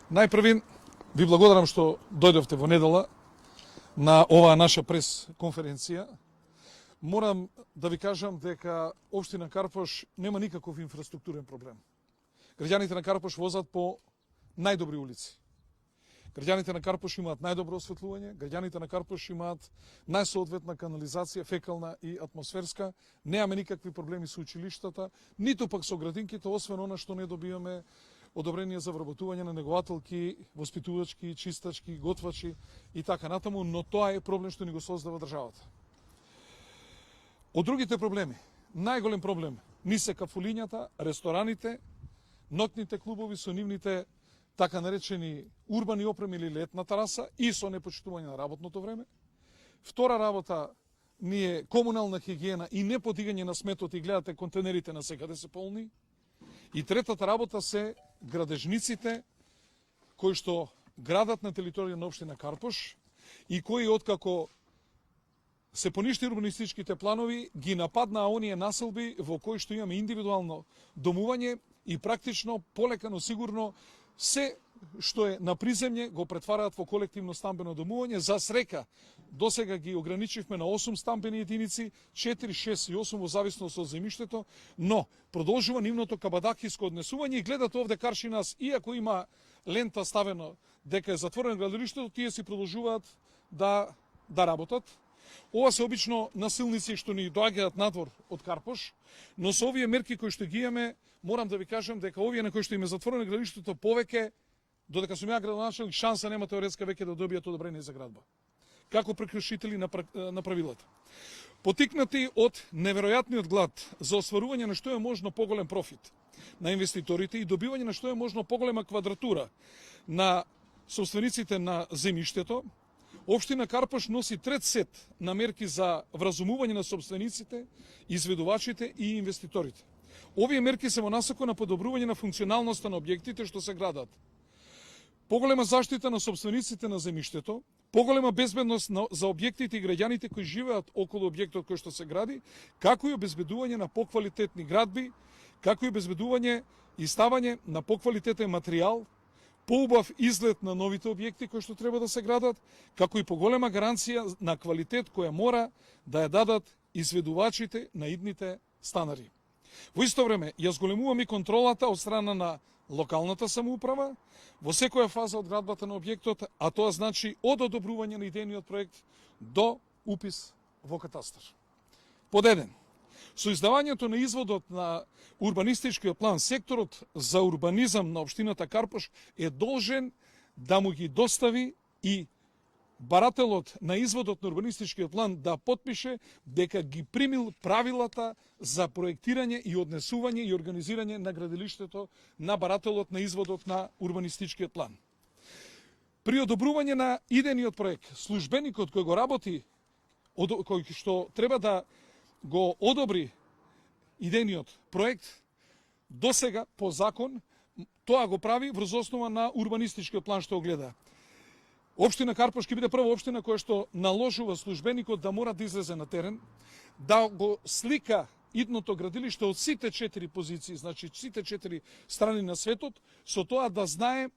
Најпрви ви благодарам што дојдовте во недела на оваа наша прес-конференција. Морам да ви кажам дека општина Карпош нема никаков инфраструктурен проблем. Граѓаните на Карпош возат по најдобри улици. Граѓаните на Карпош имаат најдобро осветлување, граѓаните на Карпош имаат најсоодветна канализација, фекална и атмосферска. Немаме никакви проблеми со училиштата, ниту пак со градинките, освен она што не добиваме одобрение за вработување на негователки, воспитувачки, чистачки, готвачи и така натаму, но тоа е проблем што ни го создава државата. Од другите проблеми, најголем проблем ни се кафулињата, рестораните, ноќните клубови со нивните така наречени урбани опреми или летна тераса и со непочитување на работното време. Втора работа ни е комунална хигиена и неподигање на сметот и гледате контейнерите на секаде се полни. И третата работа се градежниците кои што градат на територија на општина Карпош и кои откако се поништи урбанистичките планови ги нападнаа оние населби во кои што имаме индивидуално домување и практично полека но сигурно се што е на приземје го претвараат во колективно стамбено домување. За среќа, досега ги ограничивме на 8 стамбени единици, 4, 6 и 8 во зависност од земјиштето, но продолжува нивното кабадакиско однесување и гледате овде карши нас, иако има лента ставено дека е затворено градилиштето, тие си продолжуваат да работат. Ова се обично насилници што ни доаѓаат надвор од Карпош, но со овие мерки кои што ги имаме, морам да ви кажам дека овие на кои што им е затворено градилиштето повеќе, додека сум ја градоначалник, шанса нема теоретска веќе да добијат одобрение за градба. Како прекршители на правилата. Потикнати од неверојатниот глад за остварување на што е можно поголем профит на инвеститорите и добивање на што е можно поголема квадратура на собствениците на земјиштето, општина Карпош носи трет сет на мерки за вразумување на собствениците, изведувачите и инвеститорите. Овие мерки се во насока на подобрување на функционалноста на објектите што се градат. Поголема заштита на собствениците на земјиштето, поголема безбедност за објектите и граѓаните кои живеат околу објектот кој што се гради, како и обезбедување на поквалитетни градби, како и обезбедување и ставање на поквалитетен материјал, поубав изглед на новите објекти кои што треба да се градат, како и поголема гаранција на квалитет која мора да ја дадат изведувачите на идните станари. Во исто време, ја зголемуваме контролата од страна на локалната самоуправа во секоја фаза од градбата на објектот, а тоа значи од одобрување на идејниот проект до упис во катастар. Под 1. Со издавањето на изводот на урбанистичкиот план, секторот за урбанизам на општината Карпош е должен да му ги достави и барателот на изводот на урбанистичкиот план да потпише дека ги примил правилата за проектирање и однесување и организирање на градилиштето на барателот на изводот на урбанистичкиот план. При одобрување на идејниот проект, службеникот кој го работи, кој што треба да го одобри идејниот проект, досега по закон, тоа го прави врз основа на урбанистичкиот план што го гледа. Општина Карпош ќе биде прва општина која што наложува службеникот да мора да излезе на терен, да го слика идното градилиште од сите 4 позиции, значи сите 4 страни на светот, со тоа да знае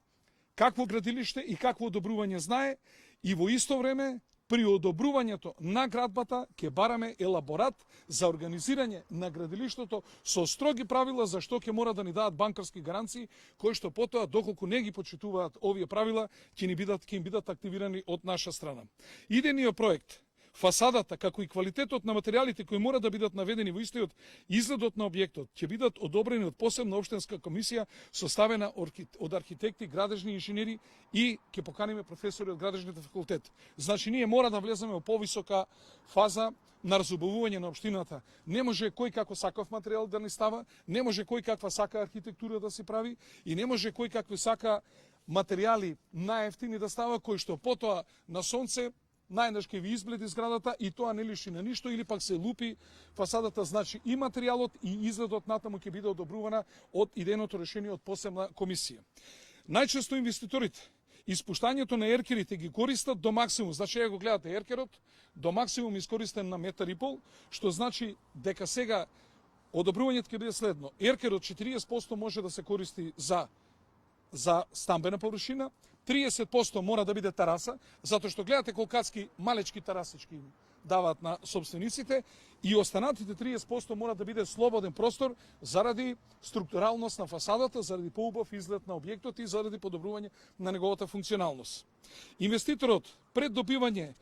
какво градилиште и какво одобрување знае и во исто време при одобрувањето на градбата ќе бараме елаборат за организирање на градилиштето со строги правила за што ќе мора да ни дадат банкарски гаранции, кои што потоа, доколку не ги почитуваат овие правила, ќе им бидат активирани од наша страна. Идејниот проект, фасадата, како и квалитетот на материјалите кои мора да бидат наведени во истиот изгледот на објектот, ќе бидат одобрени од посебна општинска комисија составена од архитекти, градежни инженери и ќе поканиме професори од градежните факултет. Значи, ние мора да влеземе во повисока фаза на разубавување на општината. Не може кој како сакав материјал да ни става, не може кој каква сака архитектура да се прави и не може кој какви сака материјали најевтини да става, кои што потоа на сонце најнаш ќе ви избледи зградата и тоа не лиши на ништо или пак се лупи фасадата, значи и материјалот и изгледот натаму ќе биде одобрувана од идејното решение од посебна комисија. Најчесто инвеститорите испуштањето на еркерите ги користат до максимум, значи ја го гледате еркерот до максимум искористен на 1,5 метар, што значи дека сега одобрувањето ќе биде следно. Еркерот 40% може да се користи за за стамбена површина, 30% мора да биде тераса, затоа што гледате колкацки малечки терасички даваат на собствениците, и останатите 30% мора да биде слободен простор заради структуралност на фасадата, заради поубав изглед на објектот и заради подобрување на неговата функционалност. Инвеститорот пред добивање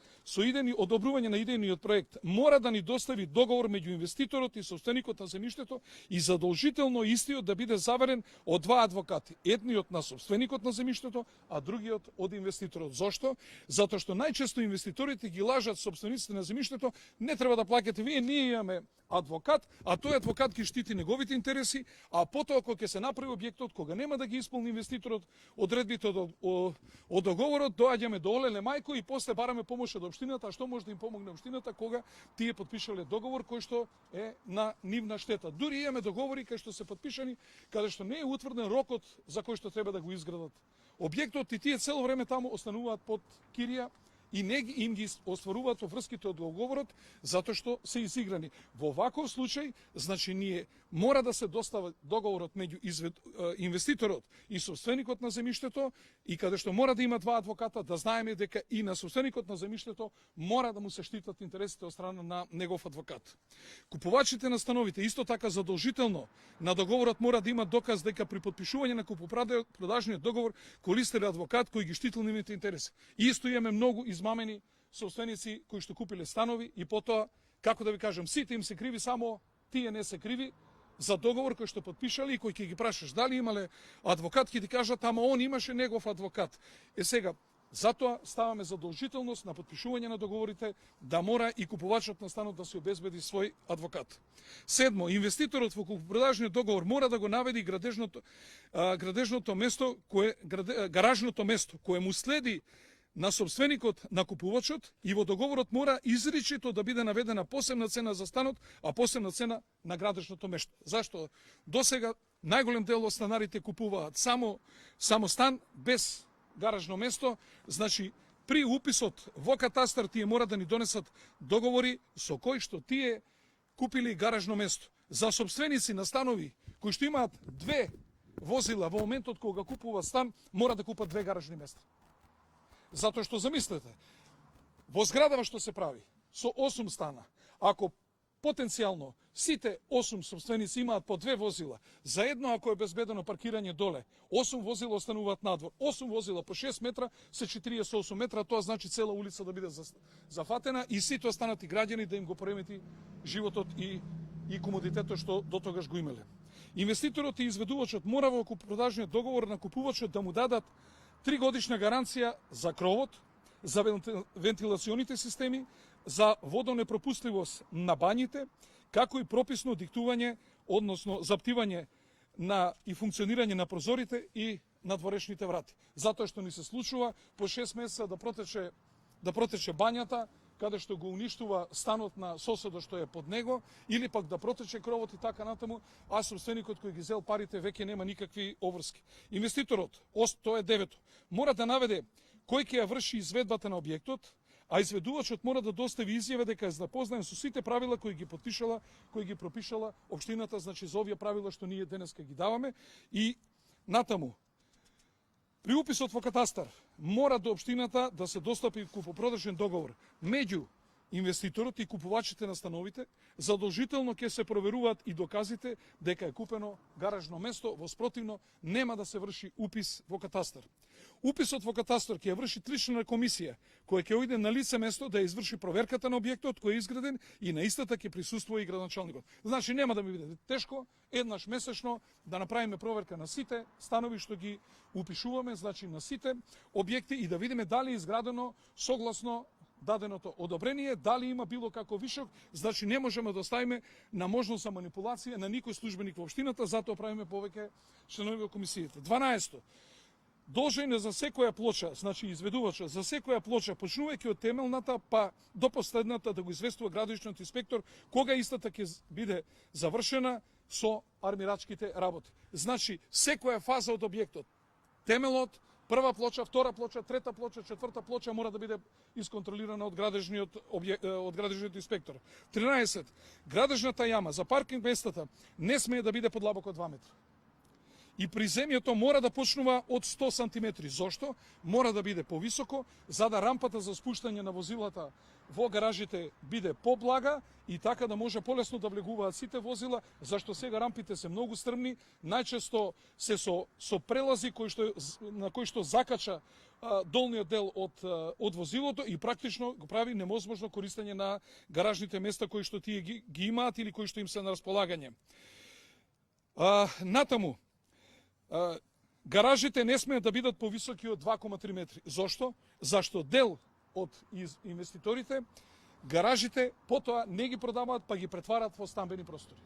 одобрување на идејниот проект мора да ни достави договор меѓу инвеститорот и собственикот на земјиштето и задолжително истиот да биде заверен од два адвокати, едниот на собственикот на земјиштето, а другиот од инвеститорот. Зошто? Затоа што најчесто инвеститорите ги лажат собствениците на земјиштето, не треба да плаќате вие, ние имаме адвокат, а тој адвокат ги штити неговите интереси, а потоа кога ќе се направи објектот, кога нема да ги исполни инвеститорот одредбите од договорот, доаѓаме до олеле мајко и после бараме помош од општината, а што може да им помогне општината кога тие потпишале договор кој што е на нивна штета. Дури имаме договори кај што се потпишани, каде што не е утврден рокот за кој што треба да го изградат објектот, и тие цело време таму остануваат под кирија и не им ги остваруваат врските од договорот, затоа што се изиграни. Во ваков случај, значи ние мора да се достави договорот меѓу инвеститорот и собственикот на земјиштето, и каде што мора да има два адвоката, да знаеме дека и на собственикот на земјиштето мора да му се штитат интересите од страна на негов адвокат. Купувачите на становите исто така задолжително на договорот мора да имат доказ дека при потпишување на купопродажниот договор користеле адвокат кој ги штитил нивните интереси. И исто имаме многу измамени собственици кои што купиле станови и потоа, како да ви кажам, сите им се криви, само тие не се криви за договор кој што потпишале, и кој ќе ги прашаш дали имале адвокат, ќе ти кажат ама он имаше негов адвокат. Сега, затоа ставаме задолжителност на потпишување на договорите да мора и купувачот на станот да се обезбеди свој адвокат. Седмо, инвеститорот во купопродажниот договор мора да го наведи гаражното место кое му следи на собственикот на купувачот, и во договорот мора изричито да биде наведена посебна цена за станот, а посебна цена на градежното место. Зашто? Досега најголем дел од станарите купуваат само стан без гаражно место, значи при уписот во катастар тие мора да ни донесат договори со кои што тие купили гаражно место. За собственици на станови кои што имаат две возила во моментот кога купува стан, мора да купат две гаражни места. Затоа што замислете, во зградава што се прави со 8 стана, ако потенцијално сите 8 собственици имаат по две возила, заедно ако е безбедено паркирање доле, 8 возила остануваат надвор, 8 возила по 6 метра се 48 метра, тоа значи цела улица да биде зафатена и сите останати граѓани да им го поремети животот и комодитетот што до тогаш го имале. Инвеститорот и изведувачот мора во купопродажниот договор на купувачот да му дадат 3-годишна гаранција за кровот, за вентилационите системи, за водонепропустливост на бањите, како и прописно диктување, односно заптивање на и функционирање на прозорите и надворешните врати. Затоа што ни се случува по 6 месеца да протече бањата, каде што го уништува станот на соседот што е под него, или пак да протече кровот и така натаму, а собственикот кој ги зел парите веќе нема никакви обврски. Инвеститорот, тоа е 9, мора да наведе кој ќе ја врши изведбата на објектот, а изведувачот мора да достави изјава дека е запознаен со сите правила кои ги пропишала општината, значи за овие правила што ние денеска ги даваме. И натаму, при уписот во катастар мора до општината да се достапи купопродажен договор меѓу инвеститорот и купувачите на становите, задолжително ќе се проверуваат и доказите дека е купено гаражно место, во спротивно нема да се врши упис во катастар. Уписот во катастар ќе ја врши члена комисија, која ќе ојде на лице место да изврши проверката на објектот кој е изграден и на истата ќе присуствува и градоначалникот. Значи нема да ми биде тешко еднаш месечно да направиме проверка на сите станови што ги упишуваме, значи на сите објекти, и да видиме дали е изградено согласно даденото одобрение, дали има било како вишок, значи не можеме да оставиме на можност за манипулација на никој службеник во општината, затоа правиме повеќе членови во комисиите. 12. Должен е за секоја плоча, значи изведувача, за секоја плоча, почнувајќи од темелната па до последната, да го известува градичниот инспектор кога истата ќе биде завршена со армирачките работи. Значи секоја фаза од објектот, темелот, прва плоча, втора плоча, трета плоча, четврта плоча мора да биде исконтролирана од градежниот инспектор. 13. Градежната јама за паркинг местата не смее да биде подлабоко од 2 метра. и приземјето мора да почнува од 100 сантиметри. Зошто? Мора да биде повисоко, за да рампата за спуштање на возилата во гаражите биде поблага и така да може полесно да влегуваат сите возила, зашто сега рампите се многу стрмни, најчесто се со прелази на кои што закача долниот дел од возилото и практично го прави невозможно користење на гаражните места кои што тие ги имаат или кои што им се на располагање. Натаму, гаражите не смеат да бидат повисоки од 2,3 метри. Зошто? Зашто дел од инвеститорите гаражите потоа не ги продаваат, па ги претвараат во стамбени простори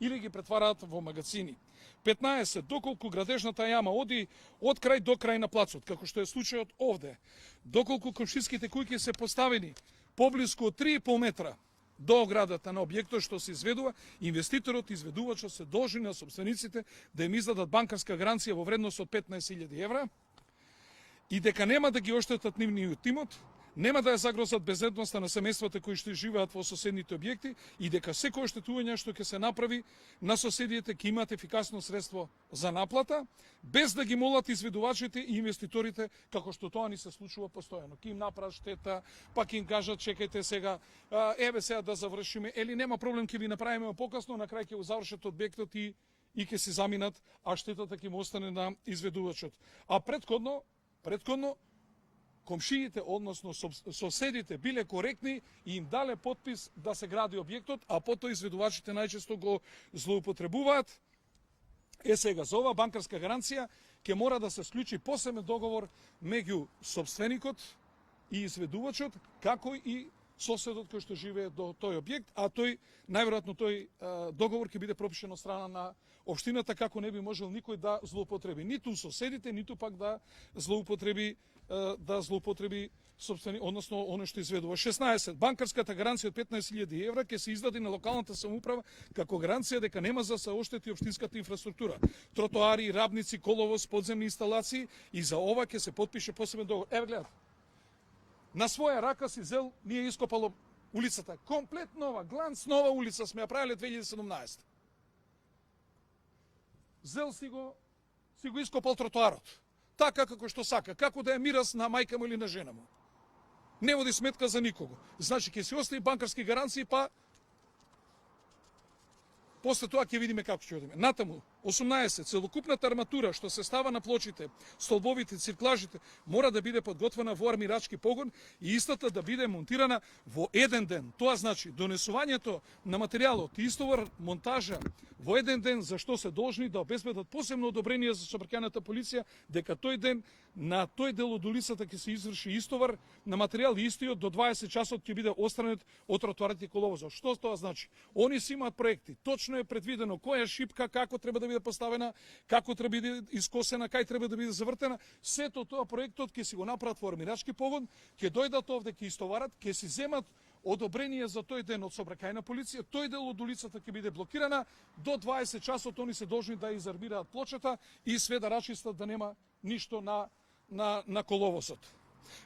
или ги претвараат во магазини. 15. Доколку градежната јама оди од крај до крај на плацот, како што е случајот овде, доколку комшиските куќи се поставени поблиску од 3,5 метра до оградата на објектот што се изведува, инвеститорот и изведувачот се должни на собствениците да им издадат банкарска гаранција во вредност од 15.000 евра и дека нема да ги оштетат нивниот имот, нема да ја загрозат безбедноста на семејствата кои што живеат во соседните објекти и дека секој оштетување што ќе се направи на соседите ќе имаат ефикасно средство за наплата, без да ги молат изведувачите и инвеститорите, како што тоа ни се случува постојано. Ќе им направат штета, па ќе им кажат чекајте сега, еве сега да завршиме, или нема проблем, ќе ви направиме покасно, на крај ќе го завршат објектот и ќе се заминат, а штетата ќе му остане на изведувачот. А предходно комшиите, односно соседите, биле коректни и им дале подпис да се гради објектот, а потоа изведувачите најчесто го злоупотребуваат. Сега, за ова банкарска гаранција ќе мора да се склучи посебен договор меѓу собственикот и изведувачот, како и соседот кој што живее до тој објект, а најверојатно тој договор ќе биде пропишен од страна на општината, како не би можел никој да злоупотреби ниту соседите, ниту пак да злоупотреби собствени, односно оно што изведува. 16. Банкарската гаранција од 15.000 евра ќе се издаде на локалната самоуправа како гаранција дека нема за се оштети општинската инфраструктура, тротоари, рабници, коловоз, подземни инсталации и за ова ќе се потпише посебен договор. Еве гледате. На своја рака си зел, ние ископало улицата. Комплет нова, гланц нова улица сме ја правиле 2017. Зел си го ископал тротоарот. Така како што сака, како да е мирас на мајка му или на жена му. Не води сметка за никого. Значи, ќе си остави банкарски гаранции, па после тоа ќе видиме како ќе одиме. Натаму, 18. Целокупната арматура што се става на плочите, столбовите, цирклажите, мора да биде подготвена во армирачки погон и истата да биде монтирана во еден ден. Тоа значи донесувањето на материјалот и истовар монтажа во еден ден, за што се должни да обезбедат посебно одобрение за сообраќајната полиција, дека тој ден на тој дел од улицата ќе се изврши истовар на материјал и истиот до 20 часот ќе биде отстранет од тротоарите и коловозот. Што тоа значи? Они си имаат проекти, точно е предвидено која шипка како треба да биде поставена, како треба да биде искосена, кај треба да биде завртена. Сето тоа проектот ќе си го направат во армирачки погон, ќе дојдат овде, ќе истоварат, ќе си земат одобрение за тој ден од сообраќајна полиција, тој дел од улицата ќе биде блокирана, до 20 часот они се должни да изармираат плочата и све да рачистат да нема ништо на коловозот.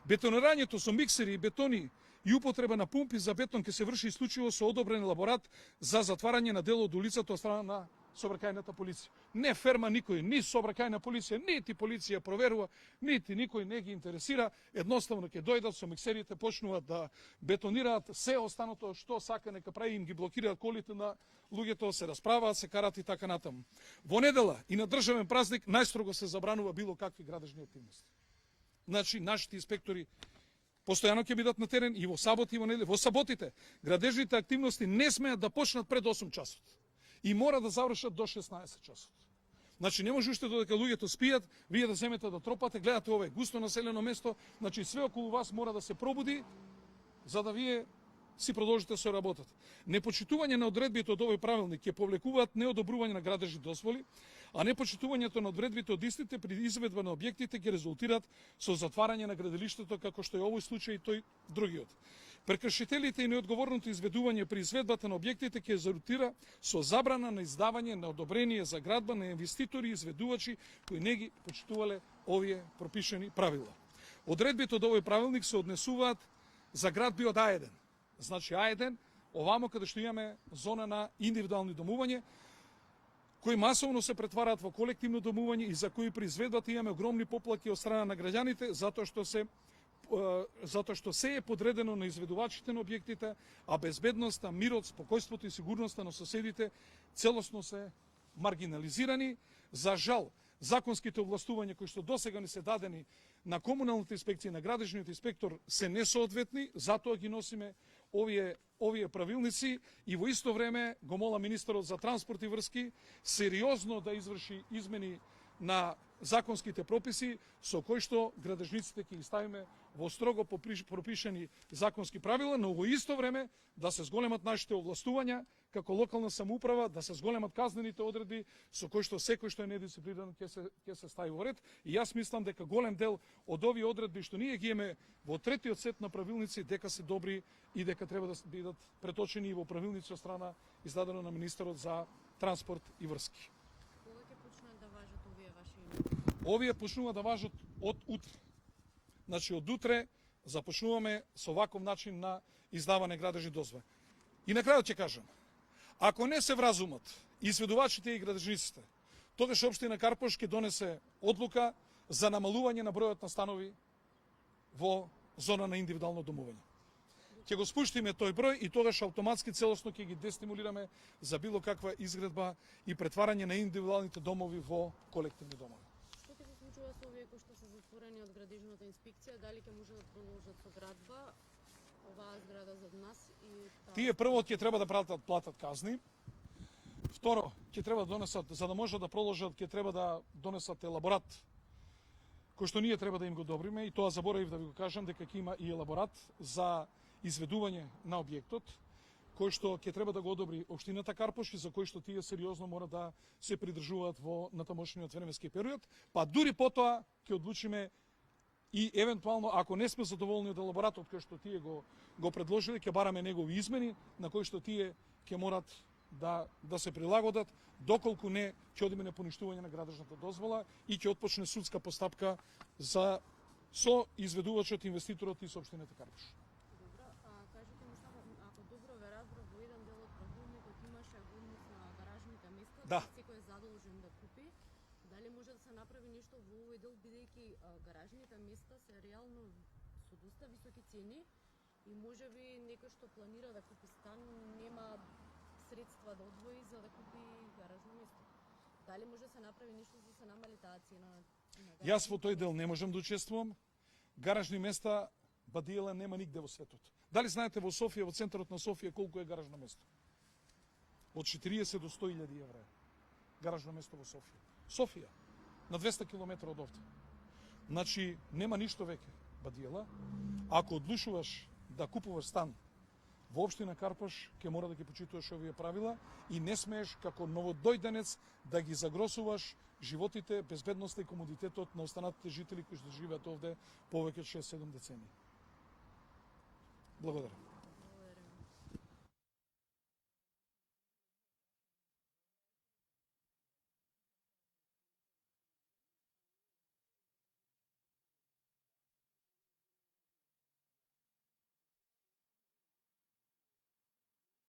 Бетонирањето со миксери и бетони и употреба на пумпи за бетон ќе се врши исклучиво со одобрен елаборат за затварање на дел од улицата од страна на сообраќајната полиција. Не ферма никој, ни сообраќајна полиција, нити полиција проверува, нити никој не ги интересира, едноставно ќе дојдат со миксерите, почнуваат да бетонираат, се останато што сака нека прави, им ги блокираат колите на луѓето, се расправаат, се карат и така натаму. Во недела и на државен празник најстрого се забранува било какви градежни активности. Значи, нашите инспектори постојано ќе бидат на терен и во саботи и во недели. Во саботите градежните активности не смеат да почнат пред 8 часот и мора да завршат до 16 часот. Значи не може уште додека луѓето спијат, вие да земете да тропате, гледате ова е густо населено место, значи све околу вас мора да се пробуди за да вие си продолжите со работата. Непочитување на одредбите од овој правилник ќе повлекуваат неодобрување на градежни дозволи, а непочитувањето на одредбите од истите при изведба на објектите ќе резултират со затварање на градилиштето, како што е овој случај и тој другиот. Прекршителите и неодговорното изведување при изведбата на објектите ќе резултира со забрана на издавање на одобрение за градба на инвеститори и изведувачи кои не ги почитувале овие пропишани правила. Одредбите од овој правилник се однесуваат за градби од А1. Значи А1, овамо каде што имаме зона на индивидуални домување, кои масовно се претвараат во колективно домување и за кои при изведбата имаме огромни поплаки од страна на граѓаните, затоа што се е подредено на изведувачите на објектите, а безбедноста, мирот, спокојството и сигурноста на соседите целосно се маргинализирани. За жал, законските овластувања кои што досега не се дадени на комуналната инспекција и на градежниот инспектор се несоодветни, затоа ги носиме овие правилници и во исто време го молам министерот за транспорт и врски сериозно да изврши измени на законските прописи со кои што градежниците ќе ги ставиме во строго пропишани законски правила, но во исто време да се зголемат нашите овластувања како локална самоуправа, да се зголемат казнените одредби со кои што секој што е недисциплиниран ќе се стави во ред. И јас мислам дека голем дел од овие одредби што ние ги имаме во третиот сет на правилници дека се добри и дека треба да бидат преточени и во правилници од страна издадено на министерот за транспорт и врски. Кога ќе почнат да важат овие ваши? Овие почнува да важат од утре. Значи, од утре започнуваме со ваков начин на издавање градежни дозволи. И на крајот ќе кажам, ако не се вразумат изведувачите и градежниците, тогаш општина Карпош ќе донесе одлука за намалување на бројот на станови во зона на индивидуално домување. Ќе го спуштиме тој број и тогаш автоматски целосно ќе ги дестимулираме за било каква изградба и претварање на индивидуалните домови во колективни домови. Што ќе се случува со овие кои што се затворени од градежната инспекција? Дали ќе може да продолжат со градба оваа зграда за нас и Тие прво ќе треба да платат казни. Второ, ќе треба да донесат, за да може да продолжат, ќе треба да донесат елаборат кој што ние треба да им го одобриме, и тоа заборавив да ви го кажам дека ќе има и елаборат за изведување на објектот, кој што ќе треба да го одобри општината Карпош и за кој што тие сериозно мора да се придржуваат во натамошниот временски период, па дури потоа ќе одлучиме и евентуално, ако не сме задоволни од елаборатот кој што тие го предложиле, ќе бараме негови измени на кои што тие ќе морат да се прилагодат, доколку не ќе одиме на поништување на градежната дозвола и ќе отпочне судска постапка со изведувачот, инвеститорот и со општината Карпош. Добро, кажете ми само, ако добро ве разбрав, во еден дел од правилникот имаше однос на гаражните места, Да. секој е задолжен да купи. Дали може да се направи нешто во овој дел, бидејќи гаражните места се реално со доста високи цени и можеби некој што планира да купи стан нема средства да одвои за да купи гаражно место. Дали може да се направи нешто за да се намали таа цена на Јас во тој дел не можам да учествувам. Гаражни места бадиела нема нигде во светот. Дали знаете во Софија, во центарот на Софија, колку е гаражно место? Од 40 до 100.000 евра. Гаражно место во Софија. Софија, на 200 км од овде. Значи, нема ништо веќе бадиела. Ако одлучуваш да купуваш стан во општина Карпош, ќе мора да ги почитуваш овие правила и не смееш како новодојденец да ги загросуваш животите, безбедноста и комодитетот на останатите жители кои што живеат овде повеќе од 6-7 децении. Благодарам.